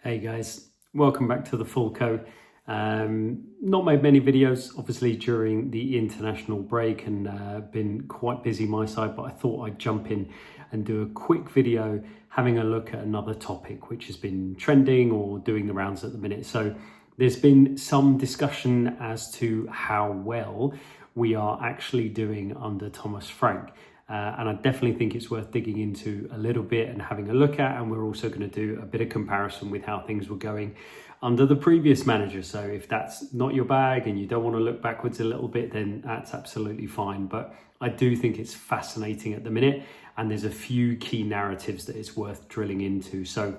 Hey guys, welcome back to the Full Co. Not made many videos, obviously, during the international break and been quite busy my side, but I thought I'd jump in and do a quick video having a look at another topic which has been trending or doing the rounds at the minute. So there's been some discussion as to how well we are actually doing under Thomas Frank. And I definitely think it's worth digging into a little bit and having a look at. And we're also going to do a bit of comparison with how things were going under the previous manager. So if that's not your bag and you don't want to look backwards a little bit, then that's absolutely fine. But I do think it's fascinating at the minute. And there's a few key narratives that it's worth drilling into. So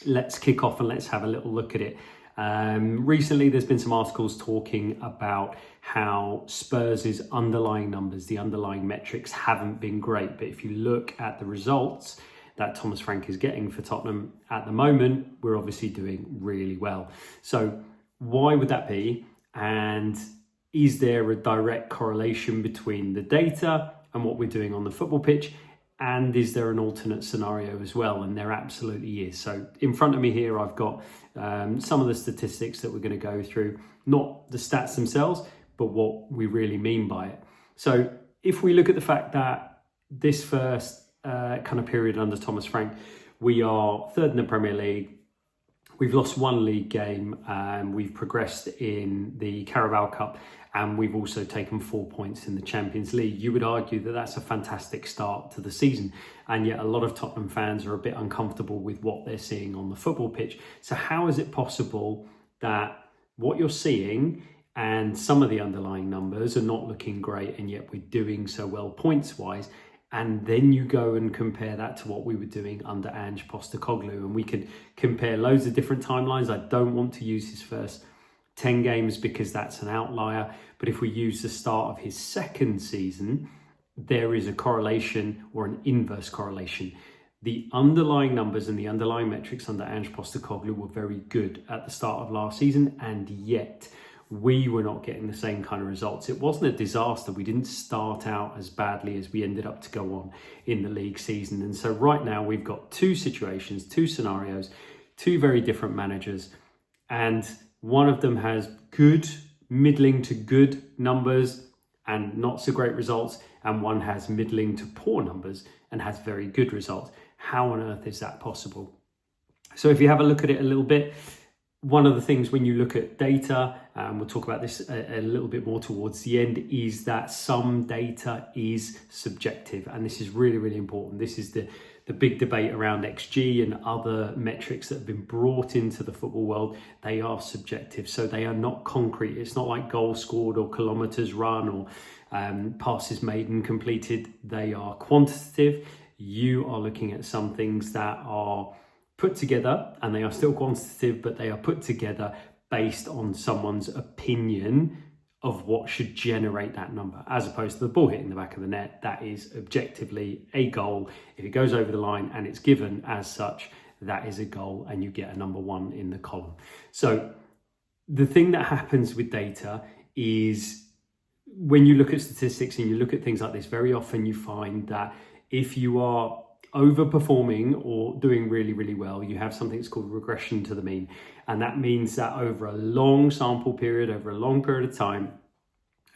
let's kick off and let's have a little look at it. Recently, there's been some articles talking about how Spurs' underlying numbers, the underlying metrics, haven't been great. But if you look at the results that Thomas Frank is getting for Tottenham at the moment, we're obviously doing really well. So why would that be? And is there a direct correlation between the data and what we're doing on the football pitch? And is there an alternate scenario as well? And there absolutely is. So in front of me here, I've got some of the statistics that we're going to go through, not the stats themselves, but what we really mean by it. So if we look at the fact that this first kind of period under Thomas Frank, we are third in the Premier League. We've lost one league game and we've progressed in the Carabao Cup, and we've also taken 4 points in the Champions League. You would argue that that's a fantastic start to the season, and yet a lot of Tottenham fans are a bit uncomfortable with what they're seeing on the football pitch. So how is it possible that what you're seeing and some of the underlying numbers are not looking great, and yet we're doing so well points-wise? And then you go and compare that to what we were doing under Ange Postecoglou. And we could compare loads of different timelines. I don't want to use his first 10 games because that's an outlier. But if we use the start of his second season, there is a correlation or an inverse correlation. The underlying numbers and the underlying metrics under Ange Postecoglou were very good at the start of last season, and yet we were not getting the same kind of results. It wasn't a disaster. We didn't start out as badly as we ended up to go on in the league season. And so right now we've got two situations, two scenarios, two very different managers. And one of them has good, middling to good numbers and not so great results. And one has middling to poor numbers and has very good results. How on earth is that possible? So if you have a look at it a little bit, one of the things when you look at data, and we'll talk about this a little bit more towards the end, is that some data is subjective. And this is really, really important. This is the big debate around XG and other metrics that have been brought into the football world. They are subjective, so they are not concrete. It's not like goals scored or kilometres run or passes made and completed. They are quantitative. You are looking at some things that are put together, and they are still quantitative, but they are put together based on someone's opinion of what should generate that number, as opposed to the ball hitting the back of the net. That is objectively a goal. If it goes over the line and it's given as such, that is a goal, and you get a number one in the column. So the thing that happens with data is when you look at statistics and you look at things like this, very often you find that if you are overperforming or doing really, really well, you have something that's called regression to the mean. And that means that over a long sample period, over a long period of time,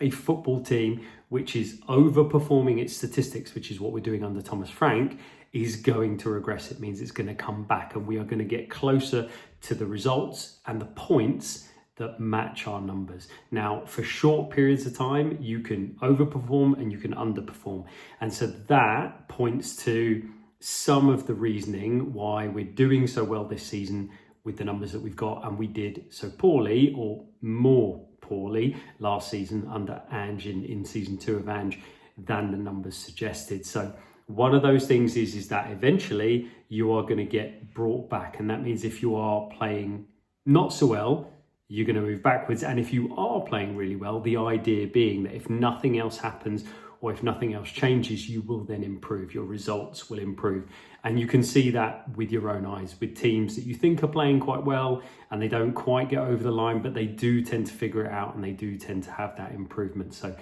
a football team which is overperforming its statistics, which is what we're doing under Thomas Frank, is going to regress. It means it's going to come back, and we are going to get closer to the results and the points that match our numbers. Now, for short periods of time, you can overperform and you can underperform. And so that points to some of the reasoning why we're doing so well this season with the numbers that we've got, and we did so poorly or more poorly last season under Ange in season 2 of Ange than the numbers suggested. So one of those things is that eventually you are going to get brought back, and that means if you are playing not so well, you're going to move backwards. And if you are playing really well, the idea being that if nothing else happens or if nothing else changes, you will then improve. Your results will improve. And you can see that with your own eyes, with teams that you think are playing quite well and they don't quite get over the line, but they do tend to figure it out and they do tend to have that improvement. So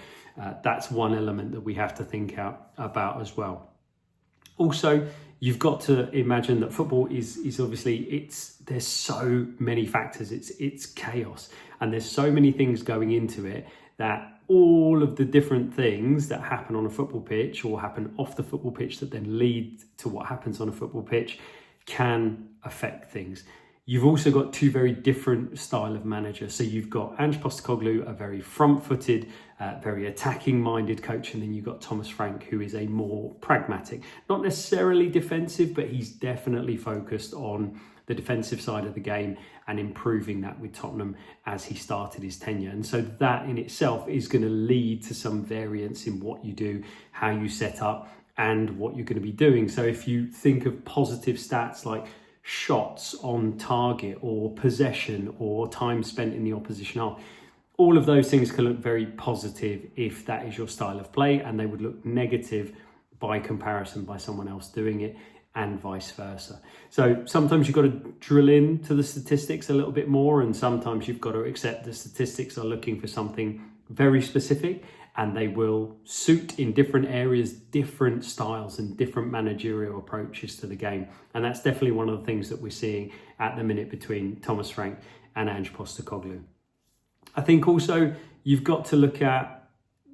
that's one element that we have to think about as well. Also, you've got to imagine that football is obviously, there's so many factors, it's chaos, and there's so many things going into it that all of the different things that happen on a football pitch or happen off the football pitch that then lead to what happens on a football pitch can affect things. You've also got two very different style of manager. So you've got Ange Postecoglou, a very front-footed, very attacking-minded coach, and then you've got Thomas Frank, who is a more pragmatic, not necessarily defensive, but he's definitely focused on the defensive side of the game and improving that with Tottenham as he started his tenure. And so that in itself is going to lead to some variance in what you do, how you set up, and what you're going to be doing. So if you think of positive stats like shots on target or possession or time spent in the opposition half, all of those things can look very positive if that is your style of play, and they would look negative by comparison by someone else doing it, and vice versa. So sometimes you've got to drill into the statistics a little bit more, and sometimes you've got to accept the statistics are looking for something very specific, and they will suit in different areas, different styles and different managerial approaches to the game. And that's definitely one of the things that we're seeing at the minute between Thomas Frank and Ange Postecoglou. I think also you've got to look at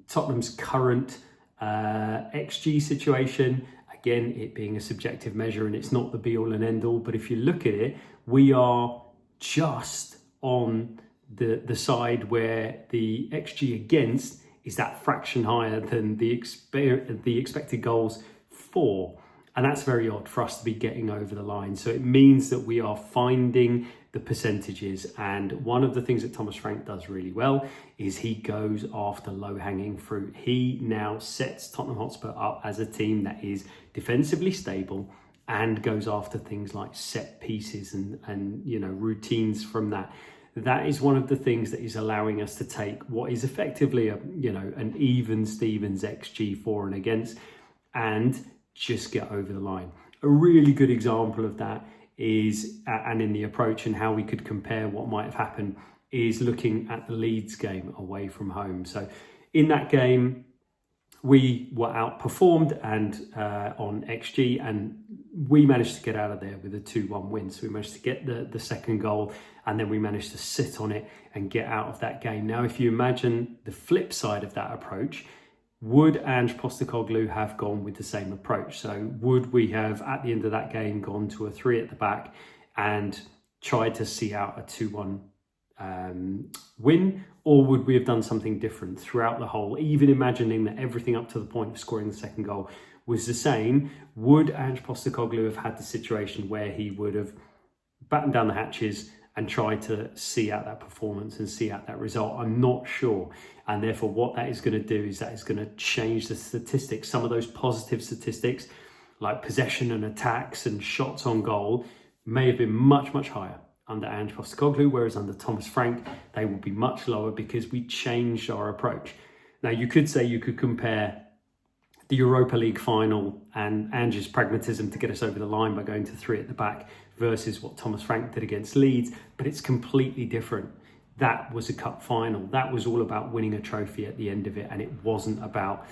Tottenham's current XG situation. Again, it being a subjective measure and it's not the be all and end all, but if you look at it, we are just on the side where the XG against is that fraction higher than the expected goals for. And that's very odd for us to be getting over the line. So it means that we are finding the percentages. And one of the things that Thomas Frank does really well is he goes after low-hanging fruit. He now sets Tottenham Hotspur up as a team that is defensively stable and goes after things like set pieces and routines from that. That is one of the things that is allowing us to take what is effectively an even Stevens XG for and against and just get over the line. A really good example of that is, and in the approach and how we could compare what might have happened, is looking at the Leeds game away from home. So in that game, we were outperformed and on XG, and we managed to get out of there with a 2-1 win. So we managed to get the second goal, and then we managed to sit on it and get out of that game. Now, if you imagine the flip side of that approach, would Ange Postecoglou have gone with the same approach? So would we have, at the end of that game, gone to a 3 at the back and tried to see out a 2-1 win? Or would we have done something different throughout the whole, even imagining that everything up to the point of scoring the second goal was the same? Would Ange Postecoglou have had the situation where he would have battened down the hatches and try to see out that performance and see out that result? I'm not sure. And therefore what that is going to do is that is going to change the statistics. Some of those positive statistics like possession and attacks and shots on goal may have been much, much higher under Ange Postecoglou, whereas under Thomas Frank, they will be much lower because we changed our approach. Now, you could say you could compare the Europa League final and Ange's pragmatism to get us over the line by going to 3 at the back versus what Thomas Frank did against Leeds, but it's completely different. That was a cup final. That was all about winning a trophy at the end of it, and it wasn't about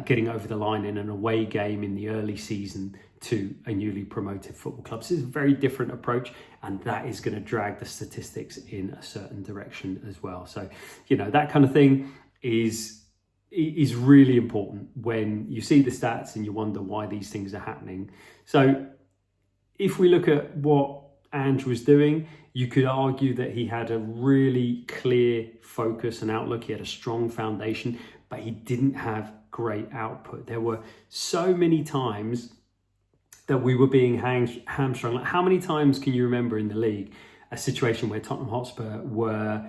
getting over the line in an away game in the early season to a newly promoted football club. So it's a very different approach, and that is going to drag the statistics in a certain direction as well. So, that kind of thing is really important when you see the stats and you wonder why these things are happening. So if we look at what Ange was doing, you could argue that he had a really clear focus and outlook. He had a strong foundation, but he didn't have great output. There were so many times that we were being hamstrung. Like, how many times can you remember in the league a situation where Tottenham Hotspur were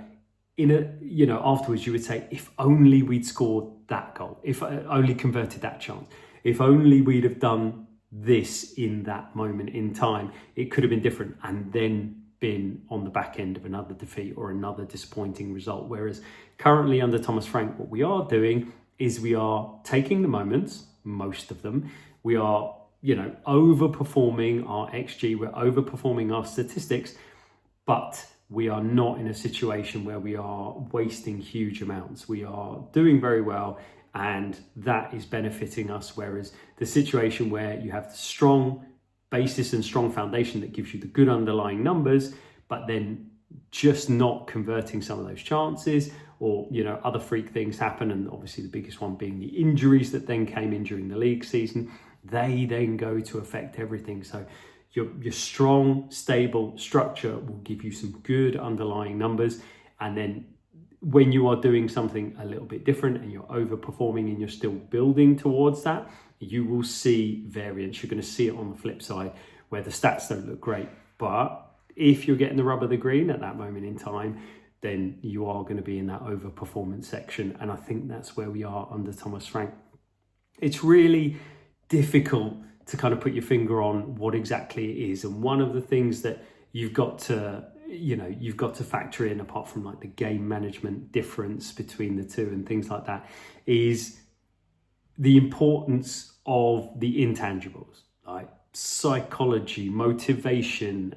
in a, afterwards you would say, if only we'd scored that goal, if only converted that chance, if only we'd have done this in that moment in time, it could have been different, and then been on the back end of another defeat or another disappointing result. Whereas currently under Thomas Frank, what we are doing is we are taking the moments, most of them, we are, overperforming our XG, we're overperforming our statistics, but we are not in a situation where we are wasting huge amounts. We are doing very well, and that is benefiting us. Whereas the situation where you have the strong basis and strong foundation that gives you the good underlying numbers, but then just not converting some of those chances, or other freak things happen, and obviously the biggest one being the injuries that then came in during the league season, they then go to affect everything. So your strong, stable structure will give you some good underlying numbers, and then when you are doing something a little bit different and you're overperforming and you're still building towards that, you will see variance. You're going to see it on the flip side where the stats don't look great, but if you're getting the rub of the green at that moment in time, then you are going to be in that overperformance section. And I think that's where we are under Thomas Frank. It's really difficult to kind of put your finger on what exactly it is. And one of the things that you've got to factor in, apart from like the game management difference between the two and things like that, is the importance of the intangibles, like psychology, motivation,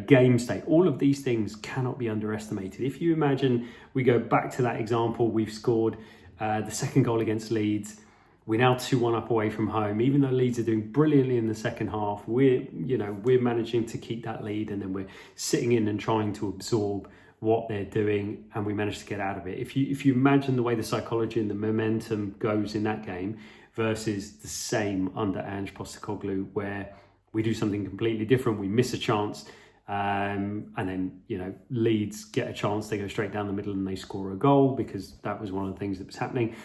game state. All of these things cannot be underestimated. If you imagine, we go back to that example, we've scored the second goal against Leeds. We're now 2-1 up away from home. Even though Leeds are doing brilliantly in the second half, we're managing to keep that lead, and then we're sitting in and trying to absorb what they're doing, and we manage to get out of it. If you imagine the way the psychology and the momentum goes in that game versus the same under Ange Postecoglou, where we do something completely different, we miss a chance, and then Leeds get a chance, they go straight down the middle and they score a goal, because that was one of the things that was happening.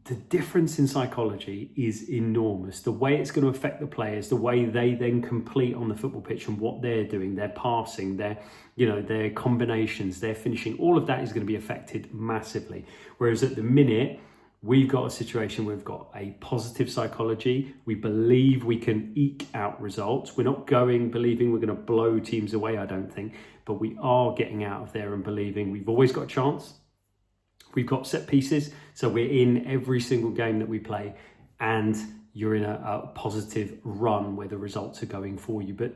The difference in psychology is enormous. The way it's going to affect the players, the way they then complete on the football pitch and what they're doing, their passing, their combinations, their finishing, all of that is going to be affected massively. Whereas at the minute, we've got a situation where we've got a positive psychology. We believe we can eke out results. We're not believing we're going to blow teams away, I don't think, but we are getting out of there and believing we've always got a chance. We've got set pieces, so we're in every single game that we play, and you're in a positive run where the results are going for you. But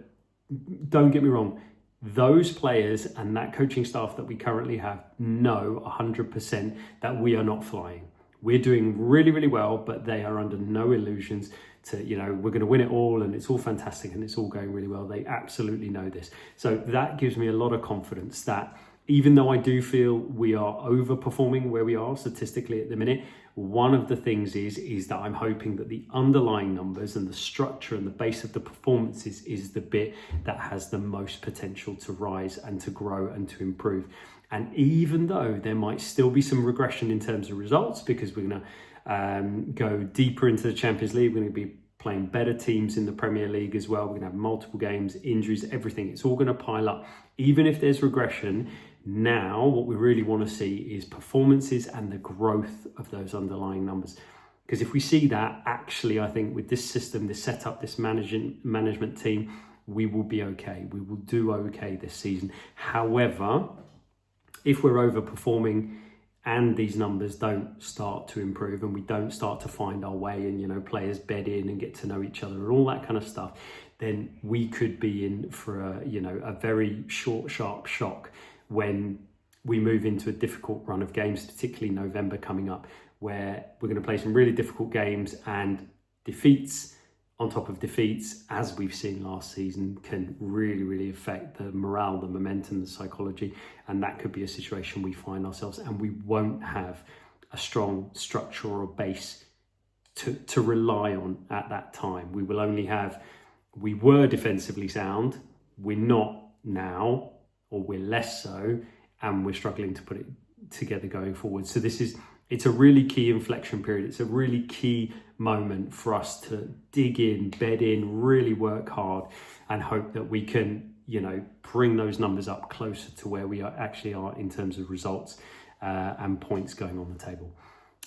don't get me wrong, those players and that coaching staff that we currently have know 100% that we are not flying. We're doing really, really well, but they are under no illusions to, we're going to win it all and it's all fantastic and it's all going really well. They absolutely know this. So that gives me a lot of confidence that even though I do feel we are overperforming where we are statistically at the minute, one of the things is that I'm hoping that the underlying numbers and the structure and the base of the performances is the bit that has the most potential to rise and to grow and to improve. And even though there might still be some regression in terms of results, because we're going to go deeper into the Champions League, we're going to be playing better teams in the Premier League as well. We're going to have multiple games, injuries, everything. It's all going to pile up. Even if there's regression, now what we really want to see is performances and the growth of those underlying numbers. Because if we see that, actually, I think with this system, this setup, this management team, we will be okay. We will do okay this season. However, if we're overperforming and these numbers don't start to improve and we don't start to find our way and, players bed in and get to know each other and all that kind of stuff, then we could be in for a very short, sharp shock when we move into a difficult run of games, particularly November coming up, where we're going to play some really difficult games, and defeats on top of defeats, as we've seen last season, can really, really affect the morale, the momentum, the psychology. And that could be a situation we find ourselves, and we won't have a strong structure or a base to rely on at that time. We will only have, we were defensively sound, we're not now, or we're less so, and we're struggling to put it together going forward. So it's a really key inflection period. It's a really key moment for us to dig in, bed in, really work hard, and hope that we can, bring those numbers up closer to where we actually are in terms of results and points going on the table.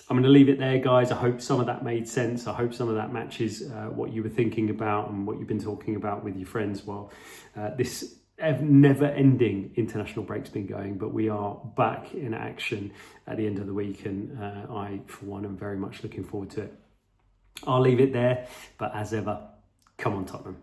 I'm going to leave it there, guys. I hope some of that made sense. I hope some of that matches what you were thinking about and what you've been talking about with your friends while this never-ending international break's been going, but we are back in action at the end of the week, and I, for one, am very much looking forward to it. I'll leave it there, but as ever, come on Tottenham.